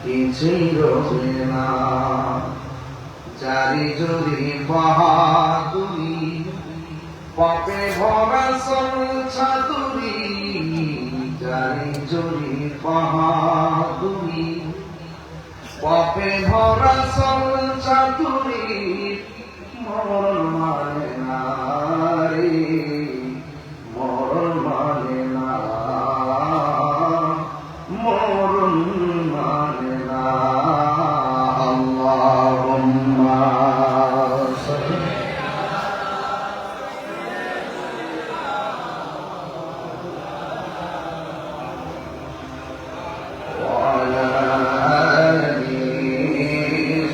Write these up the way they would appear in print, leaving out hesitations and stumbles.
কিছুই রবে না, জারি জুরি বাহাদুরি, পাপে ভরা ছাতুরি, জারি জুরি বাহাদুরি, পাপে ভরা ছাতুরি, মরণ মানে না রে, মরণ মানে না, মরণ মানে না। আল্লাহুম্মা সাল্লি ওয়ালা আলি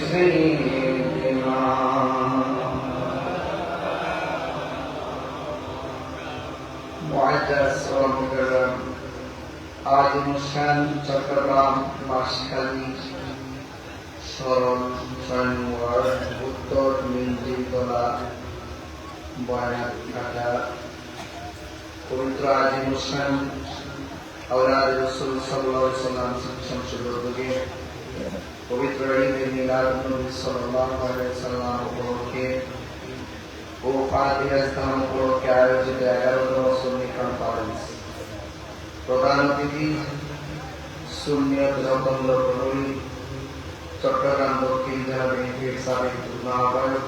সাইয়্যিদিনা। মুআজ্জাজ ওয়া মুকাররম, আজ অনুষ্ঠান চট্টগ্রাম বাঁশখালী শরণ ৬ নম্বর উত্তর মিন্দিতলা বয়ানঘাটা। পবিত্র আজ অনুষ্ঠান আওলাদ রাসূল সাল্লাল্লাহু আলাইহি ওয়াসাল্লাম সংসদের উদ্যোগে পবিত্র ঈদে মিলাদ নবী সাল্লাল্লাহু আলাইহি ওয়াসাল্লাম উপলক্ষে ও ফাতিহা ইসলাম উপলক্ষে আয়োজিত 11তম সুন্নি কনফারেন্স। প্রধান অতিথি সুন্নিয়ত রতন প্রহরী, চট্টগ্রাম দক্ষিণ জেলা বিএনপির সাবেক যুগ্ম আহ্বায়ক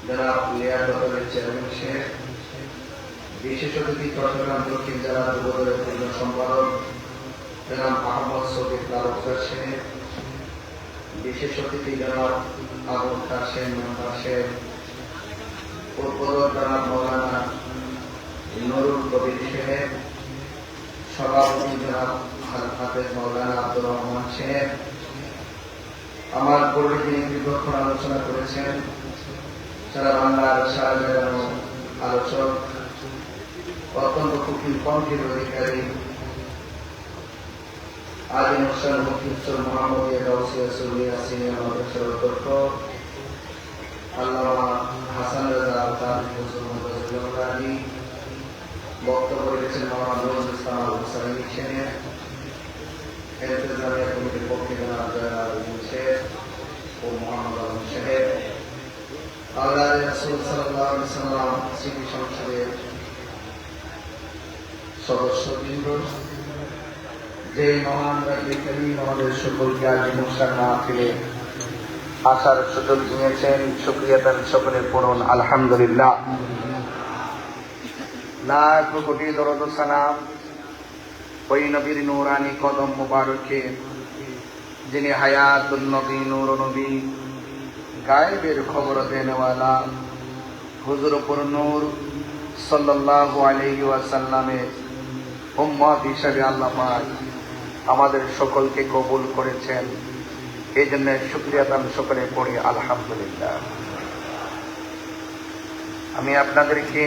জনাব লিয়াকত আলী চেয়ারম্যান সাহেব, বিশেষ অতিথি চট্টগ্রাম দক্ষিণ জেলা যুবদলের পূর্ণ সম্পাদক জনাব আহমদ শফিক তালুকদার সাহেব, বিশেষ অতিথি জনাব আবুল কাশেম মেম্বার সাহেব, উদ্বোধক জনাব মৌলানা নুরুল কবির সাহেব, সভাপতি জনাব হাফেজ মৌলানা আব্দুর রহমান সাহেব। আমার পূর্বে তিনি দীর্ঘক্ষণ আলোচনা করেছেন, সারা বাংলার সারা জাগানো আলোচক, অত্যন্ত কুকিল কণ্ঠের অধিকারী, আজ অনুষ্ঠান মুফতি মোহাম্মদিয়া গাউসিয়া সুলিয়া সিনিয়র মাদ্রাসার অধ্যক্ষ আল্লামা হাসান রাজা আলতাফ হুজুর মুহাম্মদ আলী। বক্তব্য রেখেছেন মোহাম্মদ নজরুল ইসলাম আল হুসাইনি সাহেব, ইন্তেজামিয়া কমিটির পক্ষে জনাব জয়নাল সাহেব ও মোহাম্মদ আলম সাহেব, আওলাদ রাসূল সাল্লাল্লাহু আলাইহি ওয়াসাল্লাম স্মৃতি সংসদের সদস্যবৃন্দ, যে মহান রাব্বুল কারীম আমাদের সকলকে আজ অনুষ্ঠান মাহফিলে আসার সুযোগ দিয়েছেন, শুকরিয়া তার সকলের পড়ুন আলহামদুলিল্লাহ। লাখ কোটি দরুদ ও সালাম ওই নবীর নূরানি কদম মুবারকে, যিনি হায়াতুন নবী, নূর নবী, গায়েবের খবর দেনেওয়ালা হুজুর পুর নূর সাল্লাল্লাহু আলাইহি ওয়াসাল্লামের উম্মত হিসেবে আল্লাহ পাক আমাদের সকলকে কবুল করেছেন। এই জন্য শুকরিয়া তার সকলে পড়ি আলহামদুলিল্লাহ। আমি আপনাদেরকে,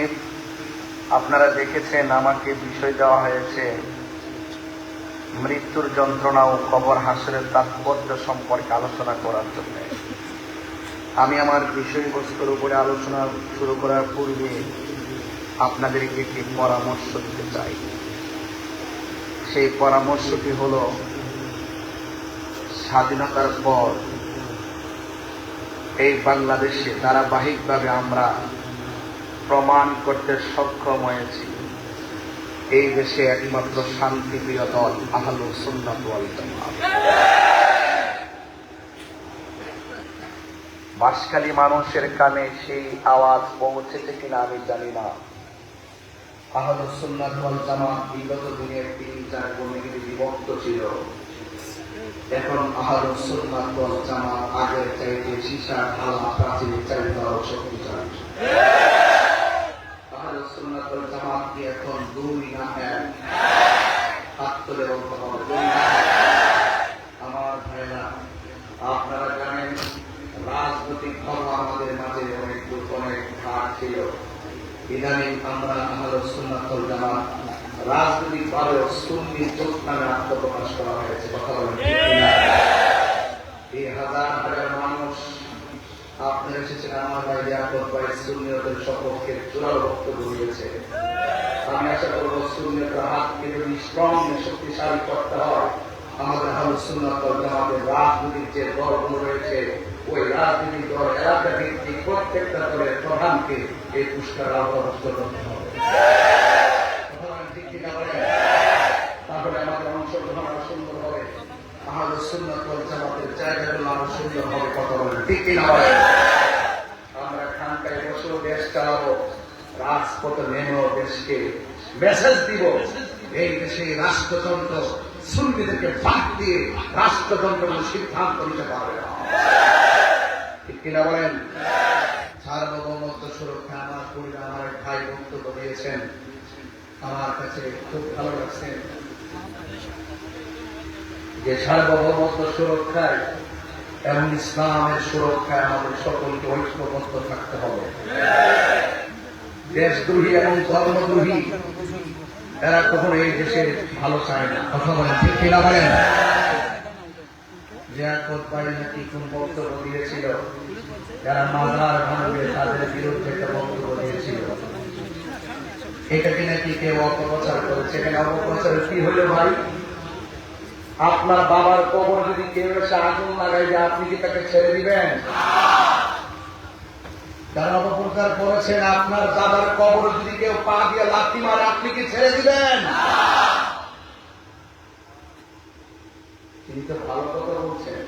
আপনারা দেখেছেন আমাকে বিষয় দেওয়া হয়েছে মৃত্যুর যন্ত্রণা ও কবর হাসরের তাৎপর্য সম্পর্কে আলোচনা করার জন্য। আমি আমার বিষয়বস্তুর উপরে আলোচনা শুরু করার পূর্বে আপনাদেরকে একটি পরামর্শ দিতে চাই। সেই পরামর্শটি হল, স্বাধীনতার পর এই বাংলাদেশে ধারাবাহিকভাবে আমরা প্রমাণ করতে সক্ষম হয়েছি এই দেশে একমাত্র শান্তিপ্রিয় দল আহলুস সুন্নাত ওয়াল জামাত। বাঁশখালী মানুষের কানে সেই আওয়াজ পৌঁছেছে কিনা আমি জানি না। আহলুস সুন্নাত ওয়াল জামাত বিগত দিনের ৩-৪ কমিটি বিভক্ত ছিল। এখন আহলুস সুন্নাত ওয়াল জামাত আগের চাইতে সীসার ঢালা প্রাচীরের চাইতে আরো শক্তিশালী। আহলুস সুন্নাত ওয়াল জামাত কি এখন ২ না ১? হাত তুলে বলতে হবে ২ না ১। আমার ভাইরা, আপনারা জানেন রাজনৈতিক ভাবে আমাদের মাঝে অনেক ঘাট ছিল। ইদানিং আমরা আহলুস সুন্নাত ওয়াল জামাত রাজনৈতিক ভাবে সুন্নি জোট নামে আত্মপ্রকাশ করা হয়েছে। কথা বলেন ঠিক কিনা? এই হাজার হাজার মানুষ আপনারা এসেছেন আমার ভাই লিয়াকত ভাই সুন্নিয়তের সপক্ষে চূড়ান্ত বক্তব্য দিয়েছে। আমি আশা করবো সুন্নিয়তের হাতকে যদি স্ট্রং শক্তিশালী করতে হয়, আহলুস সুন্নাত ওয়াল জামাতের রাজনৈতিক যে দলগুলো রয়েছে, ওই রাজনৈতিক দল এলাকা ভিত্তিক প্রত্যেকটা দলের প্রধানকে এই পুরস্কার আওতাভুক্ত করতে হবে। তাহলে আমাদের অংশগ্রহণ আরো সুন্দর হবে, আহলুস সুন্নাত ওয়াল জামাতের জায়গাগুলো আরো সুন্দর হবে। কথা বলেন ঠিক কিনা বলেন? আমরা খানকায় বসেও দেশ চালাবো, রাজপথে নেমেও দেশকে মেসেজ দিব, এই দেশে রাষ্ট্রযন্ত্র সুন্নিদেরকে বাদ দিয়ে রাষ্ট্রযন্ত্র সিদ্ধান্ত নিতে পারবে না। ঠিক কিনা বলেন? সার্বভৌমত্ব সুরক্ষা আমার পরিবার, আমার ভাই বক্তব্য দিয়েছেন, আমার কাছে খুব ভালো লাগছে যে সার্বভৌমত্ব সুরক্ষায় এবং ইসলামের সুরক্ষায় আমাদের সকলকে ঐক্যবদ্ধ থাকতে হবে। দেশদ্রোহী এবং ধর্মদ্রোহী এরা কখনো এই দেশে ভালো চায় না। কথা বলেন ঠিক কিনা বলেন? জিয়াকত ভাই নাকি কোন বক্তব্য দিয়েছিল, যারা মাজার ভাঙবে তাদের বিরুদ্ধে একটা বক্তব্য দিয়েছিল, এটাকে নাকি কেউ অপপ্রচার করেছে। এখানে অপপ্রচার কি হলো ভাই? আপনার বাবার কবর যদি কেউ এসে আগুন লাগাই যে আপনি কি তাকে ছেড়ে দিবেন? যারা অপপ্রচার করেছেন, আপনার দাদার কবর যদি কেউ পা দিয়ে লাথি মারে আপনি কি ছেড়ে দিবেন? তিনি তো ভালো কথা বলছেন।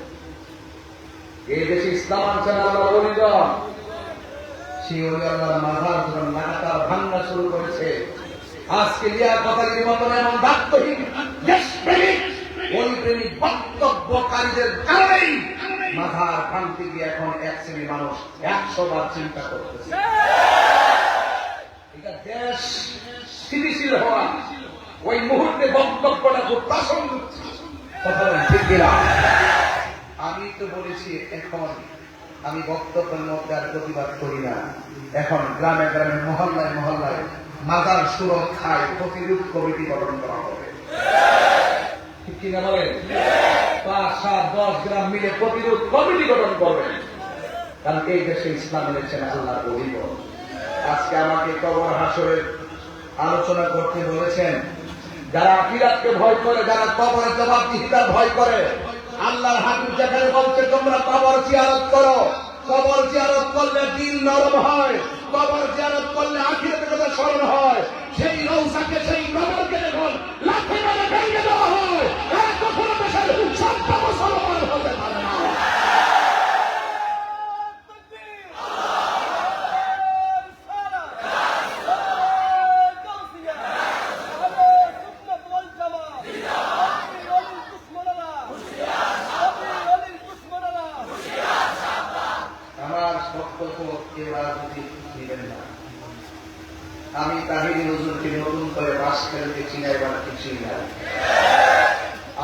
এই দেশে ইসলাম আনছেন আল্লাহর ওলিগণ, সেই ওলি আল্লাহর মাজার যখন লাগাতার ভাঙা শুরু করেছে, আজকে লিয়াকত আলীর মতন এমন দায়িত্বহীন দেশপ্রেমিক ওলিপ্রেমিক বক্তব্যকারীদের কারণেই মাথার ভাঙতে গিয়ে এখন এক শ্রেণীর মানুষ 100 বার চিন্তা করতেছে। এটা দেশ স্থিতিশীল হওয়া ওই মুহূর্তে বক্তব্যটা খুব প্রাসঙ্গিক। কথা বলেন ঠিক কিনা? আমি তো বলেছি এখন আমি বক্তব্যের মধ্যে আর প্রতিবাদ করি না। এখন গ্রামে গ্রামে মহল্লায় মহল্লায় মাজার সুরক্ষায় প্রতিরোধ কমিটি গঠন করা হবে। ঠিক কিনা বলেন? 5, 7, 10 গ্রাম মিলে প্রতিরোধ কমিটি গঠন করবেন। কারণ এই দেশে ইসলাম এনেছেন আল্লাহর ওলি। আজকে আমাকে কবর হাসরের আলোচনা করতে বলেছেন। যারা আখিরাতকে ভয় করে, যারা কবরের জবাবদিহিতার ভয় করে, আল্লাহর হাবিব যেখানে বলছে তোমরা কবর জিয়ারত করো, কবর জিয়ারত করলে দিল নরম হয়, কবর জিয়ারত করলে আখিরাতের কথা স্মরণ হয়, সেই রওজাকে সেই কবরকে যখন লাথি মেরে ভেঙে দেওয়া হয়, এরা কখনো দেশের সভ্য মুসলমান হতে পারে না। আমি তাহিরি হুজুরকে নতুন করে বাস খেলতে চিনাইবার কিছুই নাই।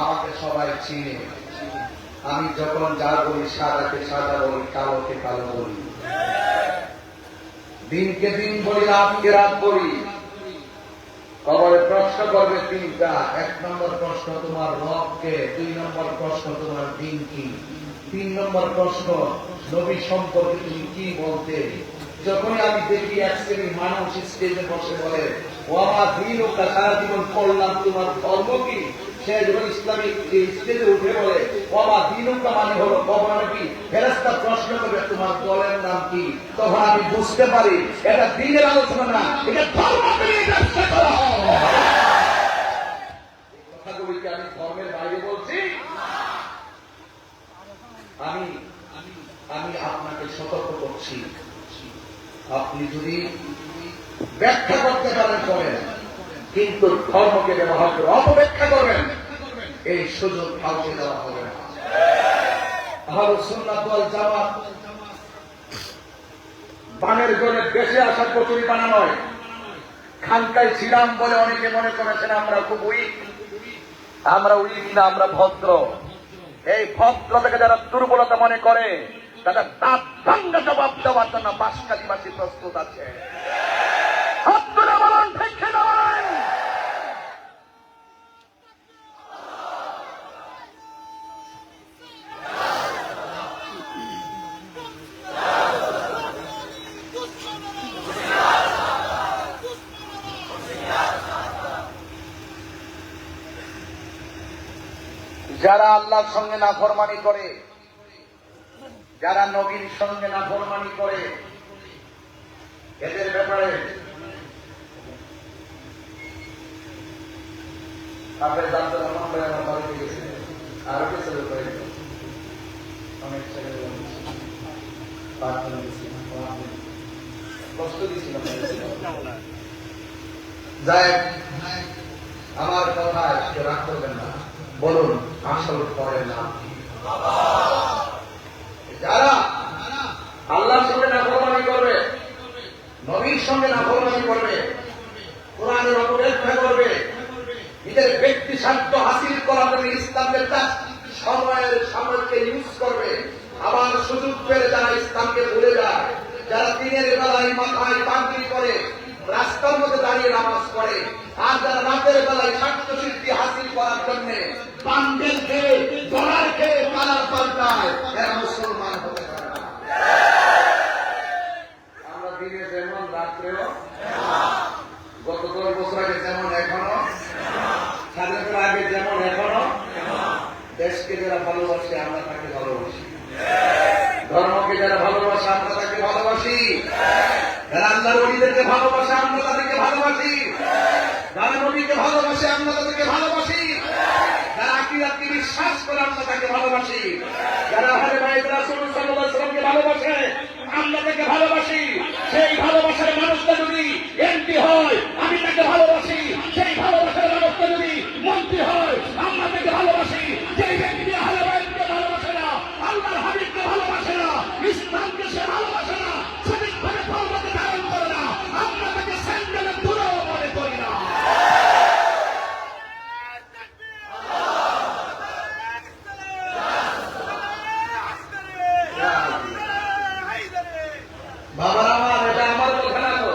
আমাকে সবাই চিনে। আমি যখন যা বলি সাদাকে সাদা বলি, কালোকে কালো বলি, দিনকে দিন বলি, রাতকে রাত বলি। কবরে প্রশ্ন করবে 3টা। 1 নম্বর প্রশ্ন তোমার রবকে, 2 নম্বর প্রশ্ন তোমার দিন কি, 3 নম্বর প্রশ্ন নবী সম্পর্কে তুমি কি বলতে। যখনই আমি দেখি এক শ্রেণীর মানুষ স্টেজে বসে বলে ও আমার দিন ও সারা জীবন করলাম, তোমার ধর্ম কি, সে যখন ইসলামিক স্টেজে উঠে বলে ও আমার দিন মানে হলো কবর নাকি, ফেরেশতা প্রশ্ন করবে তোমার দলের নাম কি, তখন আমি বুঝতে পারি এটা দিনের আলোচনা না, এটা ধর্মকে নিয়ে ব্যবসা করা হয়। কথাগুলিকে আমি ধর্মের বাইরে বলছি। আমি আপনাকে সতর্ক করছি, আপনি যদি ব্যাখ্যা করতে পারেন করেন, কিন্তু ধর্মকে ব্যবহার করে অপব্যাখ্যা করবেন, এই সুযোগ কাউকে দেওয়া হবে না। আহলুস সুন্নাত ওয়াল জামাত বানের জন্য দেশে আসা কচুরি বানা নয়। খানকায় ছিলাম বলে অনেকে মনে করেছেন আমরা খুব উইক। আমরা উইক না, আমরা ভদ্র। এই ভদ্রতাকে যারা দুর্বলতা মনে করে তাদের দাঁত ভাঙা জবাব দেওয়ার জন্য বাঁশখালীবাসী প্রস্তুত আছে। আপনারা বলুন ঠিক কিনা বলেন? যারা আল্লাহর সঙ্গে নাফরমানি করে, যারা নবীর সঙ্গে নাফরমানি করে, এদের ব্যাপারে আপনার জানতে আমার বাড়িতে গেছে আরো কিছু করে অনেক ছেলে কষ্ট দিয়েছিলাম। যাই আমার কথা রাগ করবেন না, বলুন আসল করেন না। যারা আল্লাহর সঙ্গে নাফরমানি করবে, নবীর সঙ্গে নাফরমানি করবে, কোরআনের অপব্যাখ্যা করবে, নিজের ব্যক্তি স্বার্থ হাসিল করার জন্য ইসলামের সময়ের সাময়িককে ইউজ করবে, আবার সুযোগ পেলে যারা ইসলামকে ভুলে যায়, যারা দিনের বেলায় মাথায় পাগড়ি করে রাস্তার মধ্যে দাঁড়িয়ে নামাজ পড়ে, আর যারা রাতের বেলায় স্বার্থ সিদ্ধি হাসিল করার জন্য পান্ডেল খেয়ে ডলার খেয়ে কালার পাল্টায়, এরা মুসলমান হতে পারে না। আমরা দিনে যেমন রাত্রেও গত 10 বছর আগে যেমন এখনো, স্বাধীনতার আগে যেমন এখনো, দেশকে যারা ভালোবাসে আমরা তাকে ভালোবাসি, ধর্মকে যারা ভালোবাসে আমরা তাকে ভালোবাসি, যারা আল্লাহর ওলিদেরকে ভালোবাসে আমরা তাদেরকে ভালোবাসি, যারা নবীকে ভালোবাসে আমরা তাদেরকে ভালোবাসি, যারা আকিরাতকে বিশ্বাস করে আমরা তাকে ভালোবাসি, যারা আহলে বাইত রাসূল সাল্লাল্লাহু আলাইহি ওয়াসাল্লামকে ভালোবাসে আমরা তাকে ভালোবাসি। সেই ভালোবাসার মানুষটা যদি এমপি হয় আমি তাকে ভালোবাসি, সেই ভালোবাসার মানুষটা যদি মন্ত্রী হয় আমরা তাকে ভালোবাসি। যেই ব্যক্তি আহলে বাইতকে ভালোবাসে না, আল্লাহর হাবিবকে ভালোবাসে না, ইসলামকে সে ভালোবাসে না, সঠিকভাবে ধর্মকে ধারণ করে না, আমরা তাকে স্যান্ডেলের ধুলোও মনে করি না। বাবা আমার, এটা আমার কথা না তো।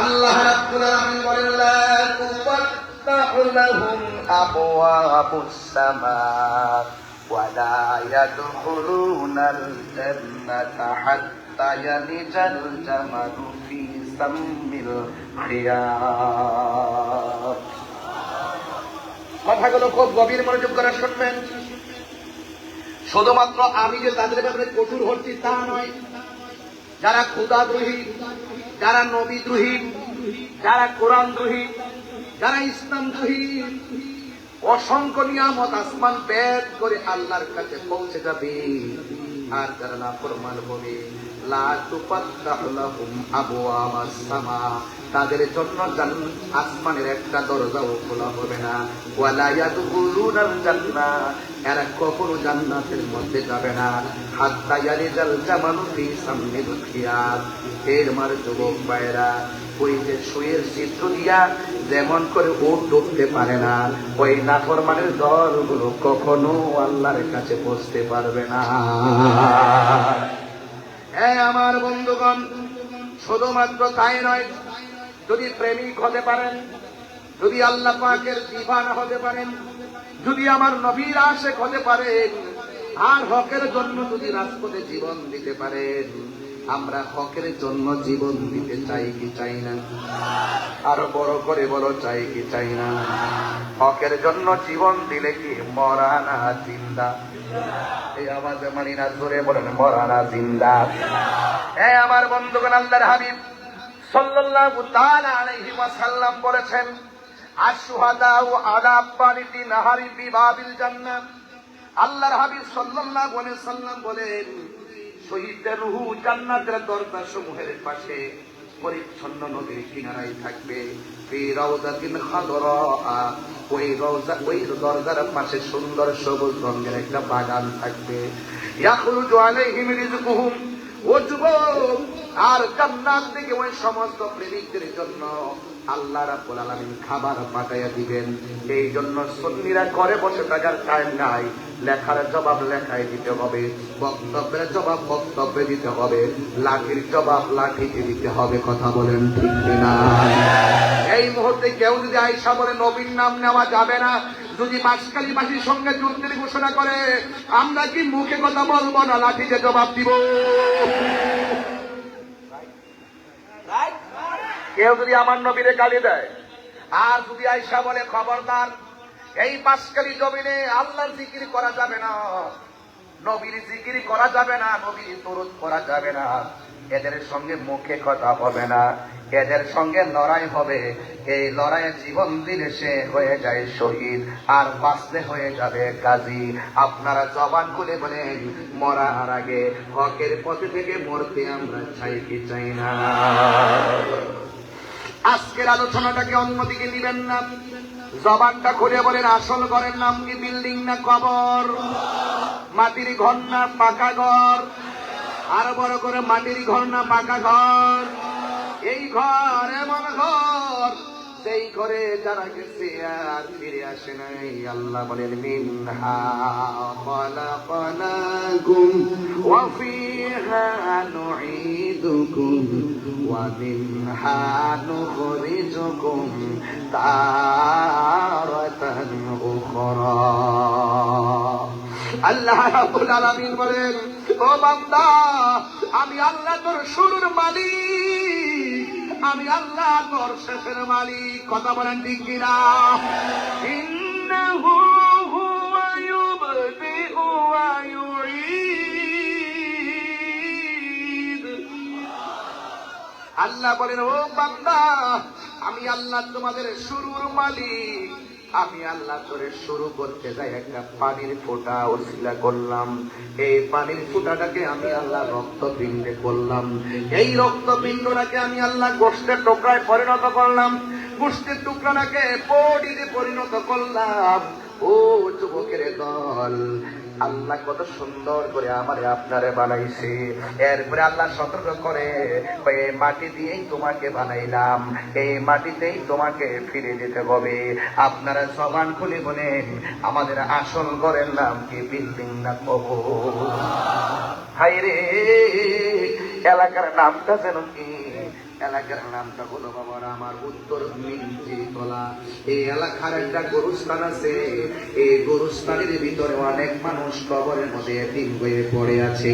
আল্লাহ রাব্বুল আলামিন বলেন লা তুফাত্তাহু লাহুম আবওয়াবুস সামা ওয়া লা ইয়াদখুলুনাল জান্নাতা হাত্তা ইয়ালিজাল জামালু ফি সাম্মিল খিয়াত। কথাগুলো খুব গভীর মনোযোগ করে শুনবেন। শুধুমাত্র আমি যে তাদের ব্যাপারে কঠোর হচ্ছি তা নয়, যারা খোদাদ্রোহী, যারা নবীদ্রোহী, যারা কোরআনদ্রোহী, যারা ইসলামদ্রোহী, অসংখ্য নিয়ামত আসমান বেদ করে আল্লাহর কাছে পৌঁছে যাবে, আর যারা নাফরমান হবে লা তুফাত্তাহু লাহুম আবওয়াবাস সামা, তাদের জন্য আসমানের একটা দরজাও খোলা হবে না, ওয়া লা ইয়াদখুলুনাল জান্নাহ, এরা কখনো জান্নাতের মধ্যে যাবে না, হাত্তা ইয়ালিজাল জামালু ফি সাম্মিল খিয়াত। এর মার যুবক ভাইরা, ওই যে সুয়ের চিত্র দিয়া যেমন করে ও ডুবতে পারে না, ওই নাফরমানের দলগুলো কখনো আল্লাহর কাছে পৌঁছতে পারবে না। হ্যাঁ আমার বন্ধুগণ, শুধুমাত্র তাই নয়, যদি প্রেমিক হতে পারেন, যদি আল্লাহ পাকের দিওয়ানা হতে পারেন, যদি আমার নবীর আশিক হতে পারেন, আর হকের জন্য যদি রাজপথে জীবন দিতে পারেন, আমরা হকের জন্য জীবন দিতে চাই কি চাই না? আরো বড় করে বলো, চাই কি চাই না? হকের জন্য জীবন দিলে কি মরা না জিন্দা? এই আওয়াজে মানি না, জোরে বলেন মরা না জিন্দা। হ্যাঁ আমার বন্ধুগণ, আল্লাহর হাবিব সাল্লাল্লাহু তাআলা আলাইহি ওয়াসাল্লাম বলেছেন, আশ-শুহাদাউ আলা বারিদি নাহারি বিবাবিল জান্নাহ। আল্লাহর হাবিব সাল্লাল্লাহু আলাইহি ওয়াসাল্লাম বলেন, শহীদদের রূহ জান্নাতের দরজা সমূহের পাশে পরিচ্ছন্ন নদীর কিনারায় থাকবে, ফি রাউযাতিন খাদরা, ওই দরজার পাশে সুন্দর সবুজ রঙের একটা বাগান থাকবে। ইয়াখরুজু আলাইহিম রিজকুহুম, ও যুবক, আর জান্নাত থেকে ওই সমস্ত প্রেমিকদের জন্য আল্লাহ রাব্বুল আলামিন খাবার পাঠাইয়া দিবেন। এই জন্য সুন্নিরা ঘরে বসে থাকার টাইম নাই, লেখার জবাব লেখায় দিতে হবে, বক্তব্যের জবাব বক্তব্যে দিতে হবে, লাঠির জবাব লাঠিতে দিতে হবে। কথা বলেন ঠিক কিনা? এই মুহূর্তে কেউ যদি আয়েশা বলে নবীর নাম নেওয়া যাবে না, যদি বাঁশখালীবাসীর সঙ্গে যুদ্ধের ঘোষণা করে, আমরা কি মুখে কথা বলবো না লাঠিতে জবাব দিব? কেউ যদি আমার নবীরে গালি দেয়, আর যদি আয়েশা বলে খবরদার এই বাঁশখালী জমিনে আল্লাহর জিকির করা যাবে না, নবীর জিকির করা যাবে না, নবীর দরুদ করা যাবে না, এদের সঙ্গে মুখে কথা হবে না, এদের সঙ্গে লড়াই হবে। এই লড়াইয়ে জীবন দিলে সে হয়ে যায় শহীদ, আর বাঁচতে হয়ে যাবে গাজী। আপনারা জবান খুলে বলেন, মরার আগে হকের পথে থেকে মরতে আমরা চাই কি চাই না? আজকের আলোচনাটাকে অন্যদিকে নিবেন না, জবানটা খুলে বলেন, আসল ঘরের নাম কি বিল্ডিং না কবর? মাটির ঘর না পাকা ঘর? আরো বড় করে, মাটির ঘর না পাকা ঘর? এই ঘর এমন ঘর, সেই ঘরে যারা গেছে আর ফিরে আসে নাই। আল্লাহ বলেন, মিনহা খালাকনাকুম ওয়া ফিহা নুঈদুকুম ওয়া মিনহা নুখরিজুকুম তারাতান উখরা। আল্লাহ রাব্বুল আলামিন বলেন, ও বান্দা, আমি আল্লাহ তোর শুরুর মালিক, আমি আল্লাহ তোর শেষের মালিক। কথা বলেন ঠিক কিনা? ইন্নাহু হুয়া ইউবদিউ ওয়া ইউঈদ। আল্লাহ বলেন, ও বান্দা, আমি আল্লাহ তোমাদের শুরুর মালিক। আমি আল্লাহ তোরে শুরু করতে যাই একটা পানির ফোঁটা ওসিলা করলাম। এই পানির ফোঁটাটাকে আমি আল্লাহ রক্তপিণ্ডে করলাম। এই রক্তপিণ্ডটাকে আমি আল্লাহ গোশতের টুকরায় পরিণত করলাম। গোশতের টুকরাটাকে বডিতে পরিণত করলাম। ও যুবকের দল, আল্লাহ কত সুন্দর করে আমারে আপনারে বানাইছে। এরপরে আল্লাহ সতর্ক করে, এই মাটি দিয়েই তোমাকে বানাইলাম, এই মাটিতেই তোমাকে ফিরে যেতে হবে। আপনারা জবান খুলে বলেন, আমাদের আসল ঘরের নাম কি বিল্ডিং না কবর? হায়রে, এলাকার নামটা যেন কি? এলাকার নামটা হলো বাবার আমার উত্তর মিঞ্চিতলা। এই এলাকার একটা গরুস্থান আছে। এই গরুস্থানের ভিতরে অনেক মানুষ কবরের মধ্যে এতিম হয়ে পড়ে আছে।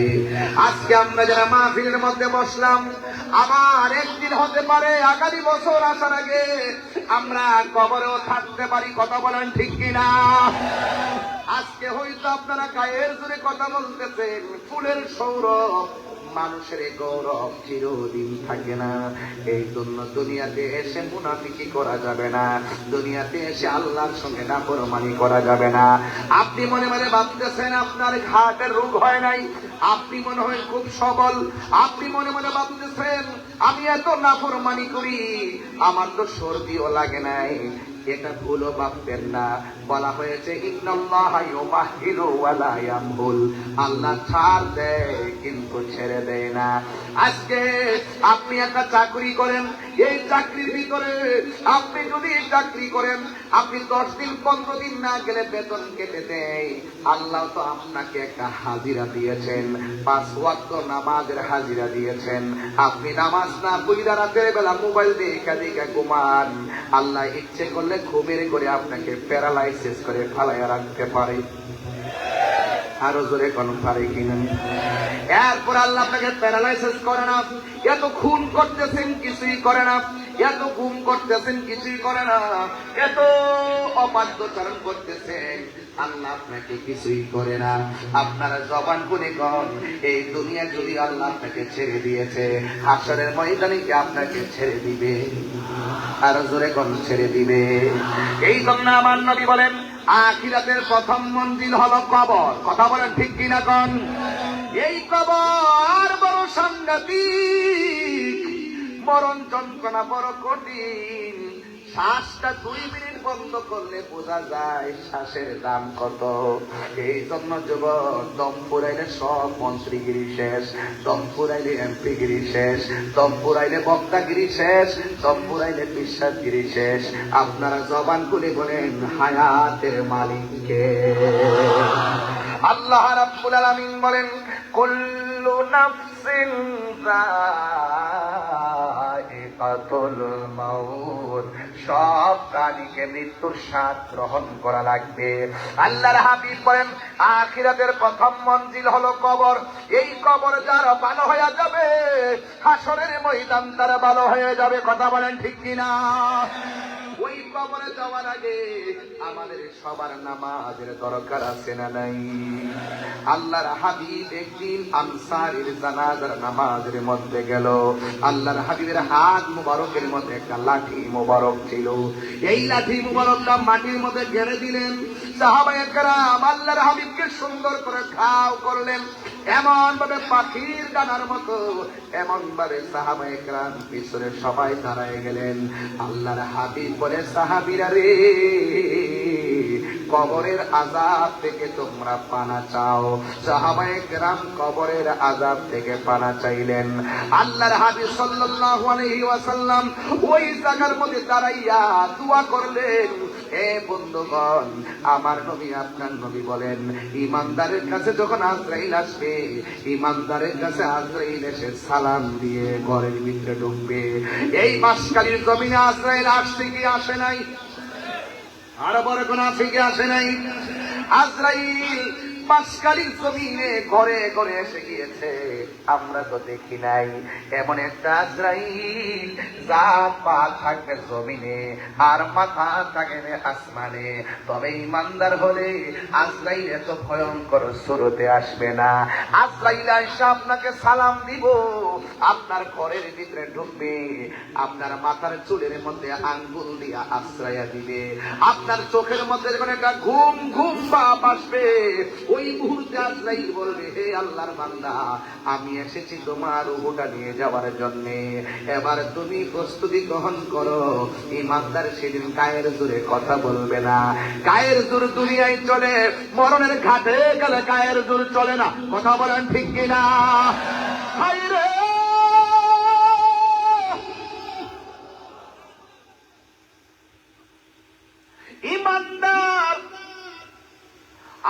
আজকে আমরা যারা মাহফিলের মধ্যে বসলাম, আমার একদিন হতে পারে আগামী বছর আসার আগে আমরা কবরেও থাকতে পারি। কথা বলেন ঠিক কিনা? আজকে হয়তো আপনারা গায়ের জোরে কথা বলতেছেন, ফুলের সৌরভ, মানুষের গৌরব চিরদিন থাকে না। এই জন্য দুনিয়াতে এসে মুনাফিকি করা যাবে না, দুনিয়াতে এসে আল্লাহর সঙ্গে নাফরমানি করা যাবে না। আপনি মনে মনে ভাবতেছেন আপনার ঘাটের রোগ হয় নাই, আপনি মনে হয় খুব সবল, আপনি মনে মনে ভাবতেছেন আমি এত নাফরমানি করি, আমার তো সর্দিও লাগে নাই। এটা ভুলও ভাববেন না। বলা হয়েছে, ইন্নাল্লাহা ইউমাহিলু ওয়া লা ইয়ামহুল। আল্লাহ ছাড় দেয় কিন্তু ছেড়ে দেয় না। আজকে আপনি একটা চাকরি করেন, এই চাকরির ভিতরে আপনি যদি চাকরি করেন, আপনি 10 দিন 15 দিন না গেলে বেতন কেটে দেয়। আল্লাহ তো আপনাকে একটা হাজিরা দিয়েছেন, 5 ওয়াক্ত নামাজের হাজিরা দিয়েছেন। আপনি নামাজ না পড়িয়া রাতের বেলা মোবাইল দেখে দেখে ঘুমান। আল্লাহ ইচ্ছে করলে ঘুমের করে আপনাকে প্যারালাইসিস করে ফালাইয়া রাখতে পারে। আরো জোরে কোন পারে কিনা? এরপর আল্লাহ আপনাকে প্যারালাইসিস করে না। এত খুন করতেছেন কিছুই করে না, এত গুম করতেছেন কিছুই করে না, এত অবাধ্যচারণ করতেছেন, আল্লাহ আপনাকে কিছুই করে না। আপনারা জবান খুলে কন, এই দুনিয়া যদি আল্লাহ আপনাকে ছেড়ে দিয়েছে, হাসরের ময়দানে কি আপনাকে ছেড়ে দিবে? আরো জোরে কোন ছেড়ে দিবে? এই জন্য আমার নবী বলেন, আখিরাতের প্রথম মঞ্জিল হলো কবর। কথা বলেন ঠিক কিনা কোন? এই কবর বড় সাংঘাতিক, মরণ যন্ত্রণা বড় কঠিন। শ্বাসটা 2 মিনিট বন্ধ করলে বোঝা যায় শ্বাসের দাম কত। এই জন্য যুবক, দম পুরাইলে সব মন্ত্রীগিরি শেষ, দম পুরাইলে এমপিগিরি শেষ, দম পুরাইলে বক্তাগিরি শেষ, দম পুরাইলে বিশ্বাসগিরি শেষ। আপনারা জবান খুলে বলেন, হায়াতের মালিককে। আল্লাহ রাব্বুল আলামিন বলেন, কুল্লু নাফসিন যায়িকাতুল মাউত। সব প্রাণীকে মৃত্যুর স্বাদ গ্রহণ করা লাগবে। আল্লাহর হাবিব বলেন, আখিরাতের প্রথম মঞ্জিল হলো কবর। এই কবর যারা ভালো হয়ে যাবে, হাসরের ময়দান তারা ভালো হয়ে যাবে। কথা বলেন ঠিক কিনা? ওই কবরে যাওয়ার আগে আমাদের সবার নামাজের দরকার আছে না নাই? আল্লাহর হাবিব একদিন আনসারীর জানাজার নামাজের মধ্যে গেল। আল্লাহর হাবিবের হাত মুবারকের মধ্যে একটা লাঠি মুবারক ছিল। এই লাঠি মুবারকটা মাটির মধ্যে গেড়ে দিলেন। সাহাবায়ে কেরাম আল্লাহর হাবিবকে সুন্দর করে ঘাও করলেন, এমন ভাবে পাখির ডানার মতো, এমন ভাবে সাহাবায়ে কেরাম পিছনে সবাই দাঁড়ায় গেলেন। আল্লাহর হাবিব বলে, সাহাবীরা রে, কবরের আযাব থেকে তোমরা পানা চাও। সাহাবায়ে কেরাম কবরের আযাব থেকে পানা চাইলেন। আল্লাহর হাবিব সাল্লাল্লাহু আলাইহি ওয়াসাল্লাম ওই জায়গার মধ্যে দাঁড়াইয়া দোয়া করলেন, হে বন্ধুগণ, আমার নবী আপনার নবী বলেন, ইমানদারের কাছে যখন আজরাইল আসবে, ইমানদারের কাছে আজরাইল এসে সালাম দিয়ে ঘরের ভিতরে ঢুকবে। এই বাঁশখালীর জমিনে আজরাইল আসছে কি আসে নাই? আরো বড় কোন আছে কি আসে নাই? আজরাইল বাঁশখালীর জমিনে ঘরে ঘরে এসে গিয়েছে, আমরা তো দেখি নাই। এমন একটা আজরাইল যা পা থাকবে জমিনে আর মাথা থাকবে আসমানে। তবে ইমানদার হলে আজরাইল এত ভয়ঙ্কর সুরতে আসবে না। আজরাইল এসে আপনাকে সালাম দিব, আপনার ঘরের ভিতরে ঢুকবে, আপনার মাথার চুলের মধ্যে আঙ্গুল দিয়ে আশ্রয়া দিবে, আপনার চোখের মধ্যে যখন একটা ঘুম ঘুম ভাব আসবে, ওই মুহূর্তে আজরাইল বলবে, হে আল্লাহর বান্দা, আমি এসেছি তোমার রূহটা নিয়ে যাওয়ার জন্য, এবার তুমি প্রস্তুতি গ্রহণ করো। ইমানদার সেদিন গায়ের জোরে কথা বলবে না। গায়ের জোর দুনিয়ায় চলে, মরণের ঘাটে গেলে গায়ের জোর চলে না। কথা বলেন ঠিক কিনা? হায়রে ইমানদার,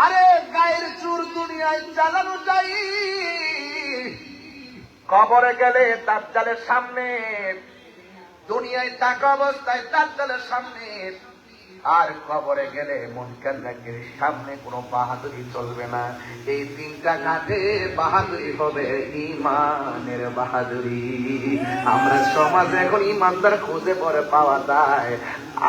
আরে গায়ের চুর দুনিয়ায় চালানো যাই, কবরে গেলে দাজ্জালের সামনে, দুনিয়ায় থাকা অবস্থায় দাজ্জালের সামনে, আর কবরে গেলে মুনকার নাকির সামনে কোনো বাহাদুরি চলবে না। এই তিনটা কাজে বাহাদুরি হবে ইমানের বাহাদুরি। আমরা সমাজে এখন ইমানদার খুঁজে পরে পাওয়া যায়,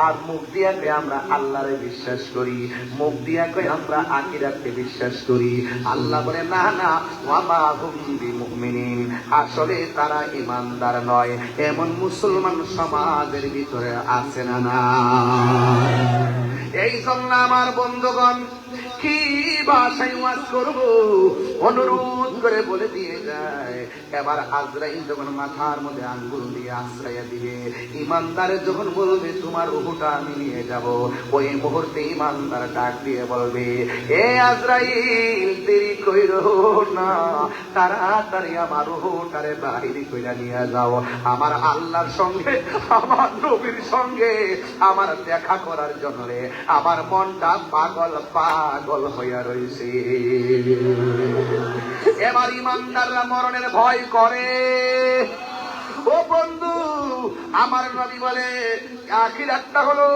আর মুখ দিয়া কই আমরা আল্লাহরে বিশ্বাস করি, মুখ দিয়া কই আমরা আখিরাতে বিশ্বাস করি। আল্লাহ বলে, না না, ওয়া মা হুম বিমুমিনিন, আসলে তারা ইমানদার নয়। এমন মুসলমান সমাজের ভিতরে আছে না? না। এই জন্য আমার বন্ধুগণ, কি ভাষায় ওয়াজ করব, অনুরোধ করে বলে দিয়ে যায়, এবার আজরাইল যখন মাথার মধ্যে আঙ্গুল দিয়ে আশ্রয় দিবে, ইমানদারে যখন বলবে তোমার রূহটা আমি নিয়ে যাব, ওই মুহূর্তে ইমানদার ডাক দিয়ে বলবে, হে আজরাইল, দেরি কইরো না, তাড়াতাড়ি আমার রূহটারে বাহিরে কইরা নিয়ে যাও। আমার আল্লাহর সঙ্গে, আমার নবীর সঙ্গে আমার দেখা করার জন্য আমার মনটা পাগল পাগল হইয়া রয়েছে। এবার ইমানদাররা মরণের ভয় করে। ও বন্ধু, আমার নবী বলে, আখিরাতটা হলো,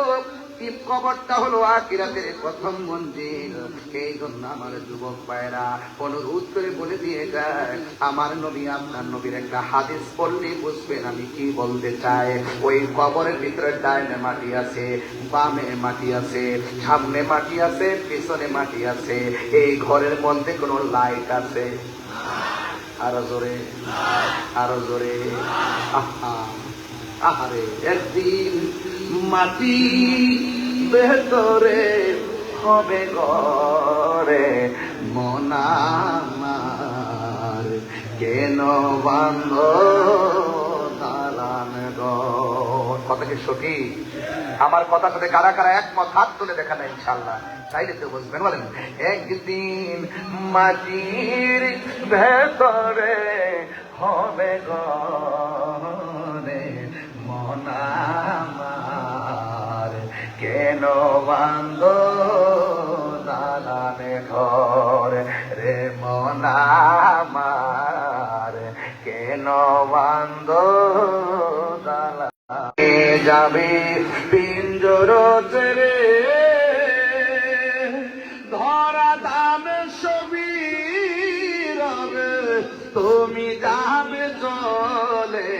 কবরটা হলো আখিরাতের প্রথম মঞ্জিল। এই জন্য আমার যুবক ভাইরা অনুরোধ করে বলে দিয়ে যায়, আমার নবী আপনার নবীর একটা হাদিস পড়লে বুঝবেন আমি কি বলতে চাই। ওই কবরের ভিতরে ডাইনে মাটি আছে, বামে মাটি আছে, সামনে মাটি আছে, পিছনে মাটি আছে। এই ঘরের মধ্যে কোনো লাইট আছে? আরো জোরে, আরো জোরে। আহারে, একদিন মাটি ভেতরে হবে ঘরে, মন আমার কেন বান্ধ দালান ঘর। কথা কি সঠিক? আমার কথার সাথে কারা কারা একমত হাত তুলে দেখা নাই ইনশাল্লাহ, চাইলে তো বুঝবেন। বলেন, একদিন মাটির ভেতরে হবে ঘরে, মন আমার কেন বান্ধ দালানে ঘর রে, মন আমার কেন বান্ধ দালানে যাবে পিঞ্জর রে, ধরা দামে ছবি রবে, তুমি যাবে চলে,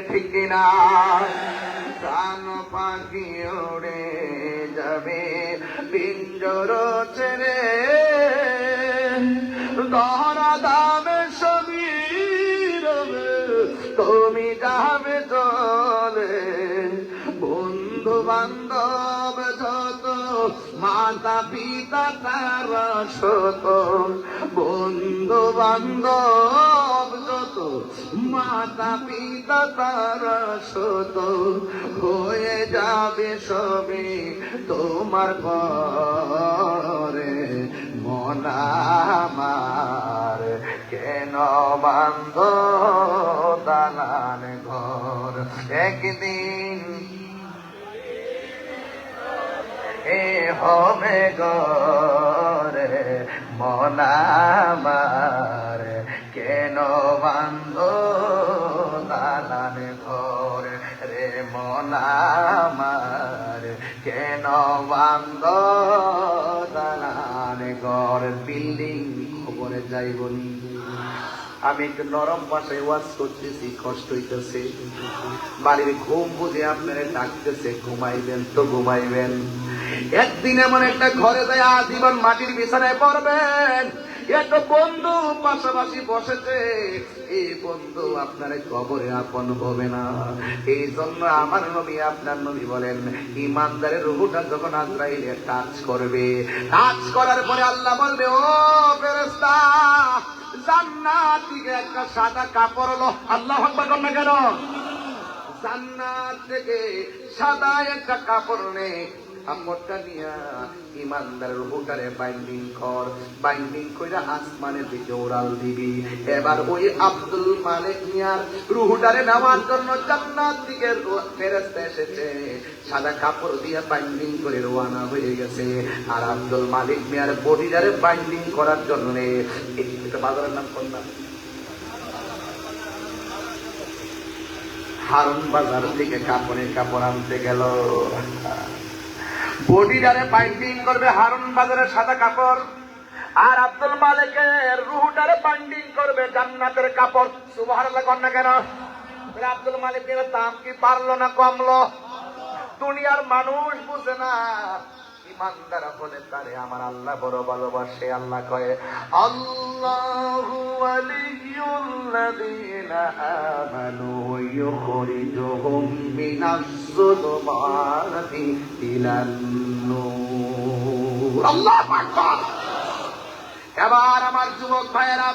ঠিক না? প্রাণ পাখি উড়ে যাবে পিঞ্জর ছেড়ে, গহনা দামে সবই রবে, তুমি যাবে চলে। বন্ধু বান্ধব যত, মাতা পিতা তারা শত, বন্ধু বান্ধব যত, মাতা পিতা তারা শত, হয়ে যাবে সবে তোমার পরে। মন আমার কেন বান্ধ দালান ঘর, একদিন এ হবে গরে। মন আমার কেন বান্ধ দালান ঘর রে, মন আমার কেন বান্ধ দালান ঘর। বিল্ডিং খবরে যাইবনি, আমি একটু নরম ভাষায় ওয়াজ করতেছি, কষ্ট হইতেছে। বাড়ির ঘুম বুঝে আপনারা ডাকতেছে, ঘুমাইবেন তো ঘুমাইবেন। একদিন এমন একটা ঘরে যায় আজীবন মাটির বিছানায় পড়বেন। একটা বন্ধু পাশাপাশি বসেছে, এই বন্ধু আপনার কবরে আপন হবে না। এই জন্য আমার নবী, আপনার নবী বলেন, ইমানদারের রূহটা যখন আজরাইলে টাচ করবে, টাচ করার পরে আল্লাহ বলবে, ও ফেরেশতা, জান্নাত থেকে একটা সাদা কাপড় লো। আল্লাহু আকবার বলেন না কেন? জান্নাত থেকে সাদা একটা কাপড় নে, কাপড়টা নিয়া ইমানদারের রূহটারে বাইন্ডিং কর, বাইন্ডিং কইরা আসমানের দিকে উড়াল দিবি। এবার ওই আব্দুল মালিক মিয়ার রূহটারে নেওয়ার জন্য জান্নাত থেকে ফেরেশতা এসেছে, সাদা কাপড় দিয়ে বাইন্ডিং করে রওনা হয়ে গেছে। আর আব্দুল মালিক মিয়ার বডিটারে বাইন্ডিং করার জন্য একটা বাজারের নাম কোন নাম, হারুন বাজার থেকে কাপড় আনতে গেল। বডিটারে বাইন্ডিং করবে হারুন বাজারের সাদা কাপড়, আর আব্দুল মালিকের রূহটারে বাইন্ডিং করবে জান্নাতের কাপড়। সুবহানাল্লাহ কন না কেন? আব্দুল মালিকের দাম কি বাড়লো না কমলো? দুনিয়ার মানুষ বুঝে না, ইমানদার বলে তারে আমার আল্লাহ বড় ভালোবাসে। আল্লাহ কয়ে, আল্লাহু ওয়ালিয়ুল্লাযীনা আমানু ইউখরিজুহুম মিনাজ-যুলুমাতি ইলান নূর। আল্লাহু আকবার। এবার আমার যুবক ভাইয়েরা,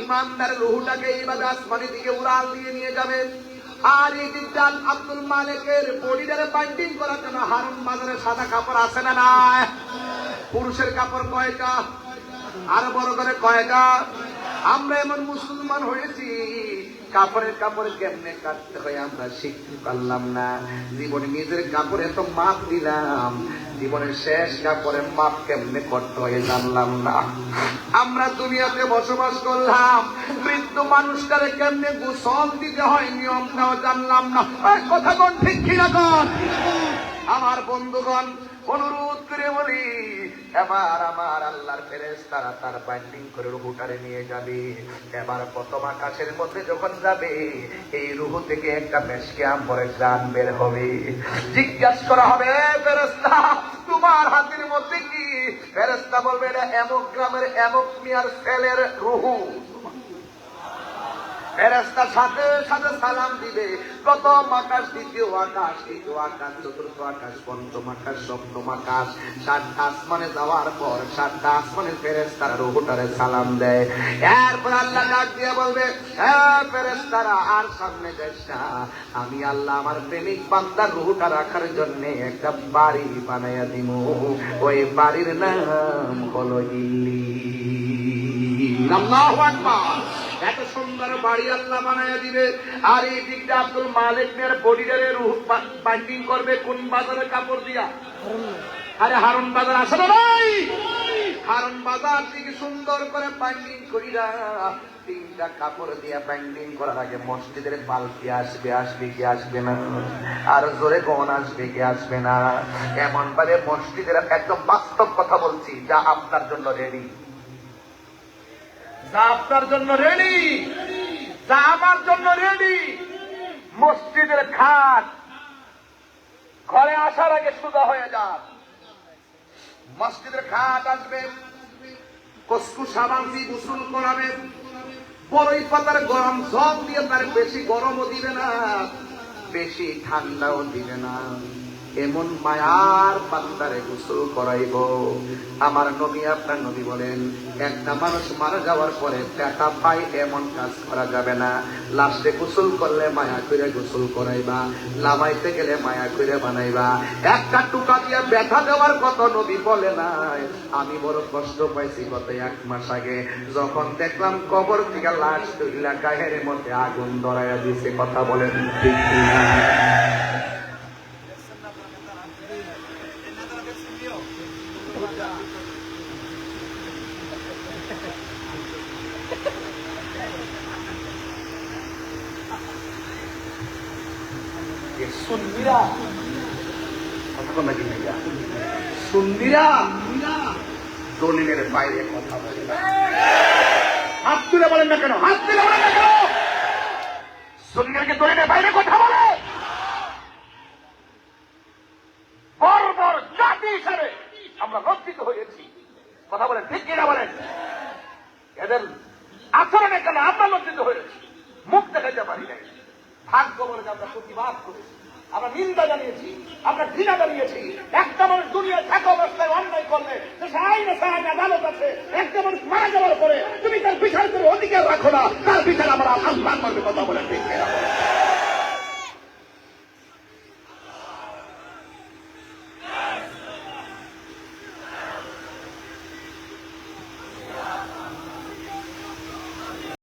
ইমানদার রূহটাকে এইভাবে আসমানের দিকে উড়াল দিয়ে নিয়ে যাবে। আর এই দিকটা আব্দুল মালিকের বডিটারে বাইন্ডিং করার জন্য হারুন বাজারে সাদা কাপড় আছে না নাই? পুরুষের কাপড় কয়টা, আরো বড় করে কয়টা? আমরা এমন মুসলমান হয়েছি, কাপড়ের কাপড় কেমনে কাটতে হয় আমরা শিখতে পারলাম না। জীবনে নিজের কাপড় এত মাপ দিলাম, জীবনের শেষ কাপড়ের মাপ কেমনে করতে হয় জানলাম না। আমরা দুনিয়াতে বসবাস করলাম, মৃত্যু মানুষটারে কেমনে গোসল দিতে হয় নিয়মটাও জানলাম না। কথা কোন ঠিক কিনা কোন? আমার বন্ধুগণ, অনুরোধ করে বলি, এবার আমার আল্লাহর ফেরেশতারা তার বাইন্ডিং করে রূহটারে নিয়ে যাবে। এবার প্রথম আকাশের মধ্যে যখন যাবে, এই রূহ থেকে একটা মেশকে আম্বরের গান বের হবে। জিজ্ঞাসা করা হবে, ফেরেশতা তোমার হাতের মধ্যে কি? ফেরেশতা বলবে, এটা এমক গ্রামের এমক মিয়ার ছেলের রূহ। ফেরেশতা সাথে সাথে সালাম দিবে। প্রথম আকাশ, দ্বিতীয় আকাশ, তৃতীয় আকাশ, চতুর্থ আকাশ, পঞ্চম আকাশ, সপ্তম আকাশ, 7টা আসমানে যাওয়ার পর 7টা আসমানের ফেরেশতারা রূহটারে সালাম দেয়। এরপর আল্লাহ ডাক দিয়ে বলবে, হ্যাঁ ফেরেশতারা আর সামনে যাস না, আমি আল্লাহ আমার প্রেমিক বান্দার রূহটা রাখার জন্য একটা বাড়ি বানাইয়া দিব। ওই বাড়ির নাম হলো ইল্লিন। আল্লাহু আকবার। এত সুন্দর বাড়ি আল্লাহ বানাইয়া দিবে। আর এই দিকটা আব্দুল মালিকের বডিটারে রূহ বাইন্ডিং করবে কোন বাজারের কাপড় দিয়া? আরে হারুন বাজার আছে না ভাই? হারুন বাজার থেকে সুন্দর করে বাইন্ডিং করিরা 3টা কাপড় দিয়া বাইন্ডিং করার আগে মসজিদের পালকি আসবে, আসবে কি আসবে না? আর জোরে কোন আসবে কি আসবে না? এমন ভাবে মসজিদের, একদম বাস্তব কথা বলছি, যা আপনার জন্য রেডি, যা আপনার জন্য রেডি, যা আমার জন্য রেডি। মসজিদের খাট ঘরে আসার আগে সোজা হয়ে যান। মসজিদের খাট আসবে, কসকু সাবান দিয়ে গোসল করাবে, বড়ই পাতার গরম জল দিয়ে তার বেশি গরমও দিবে না, বেশি ঠান্ডাও দিবে না, এমন মায়ার পান্তারে গোসল করাইব। আমার নবী, আপনার নবী বলেন, একটা মানুষ মারা যাওয়ার পরে টাকা পায় এমন কাজ করা যাবে না। লাস্টে গোসল করলে মায়া করে গোসল করাইবা, লামাইতে গেলে মায়া করে বানাইবা। একটা টুকা দিয়ে ব্যথা দেওয়ার কথা নবী বলে নাই। আমি বড় কষ্ট পাইছি গত 1 মাস আগে, যখন দেখলাম কবর থেকে লাশ তুইলা গায়ের মধ্যে আগুন ধরাইয়া দিছে। কথা বলেন ঠিক না? সুন্নিরা সুন্নিরা দলিলের বাইরে কথা বলে না। হাত তুলে বলেন না কেন? হাত তুলে বলেন না কেন? সুন্নিরা কি দলিলের বাইরে কথা বলে? বর্বর জাতি হিসাবে আমরা লজ্জিত হয়েছি। কথা বলেন ঠিক কিনা বলেন? এদের আচরণের কারণে আমরা লজ্জিত হয়েছি, মুখ দেখাইতে পারি নাই। ভাগ্য বলে আমরা প্রতিবাদ করেছি, আমরা নিন্দা জানিয়েছি, আমরা ঘৃণা জানিয়েছি। একটা মানুষ দুনিয়ায় থাকা অবস্থায় অন্যায় করলে আইন আছে, আইন আদালত আছে। একটা মানুষ মারা যাওয়ার পরে তুমি তার বিচার করে অধিকার রাখো না, তার বিচার আমরা আহ্বান করবে। কথা বলেন ঠিক কিনা?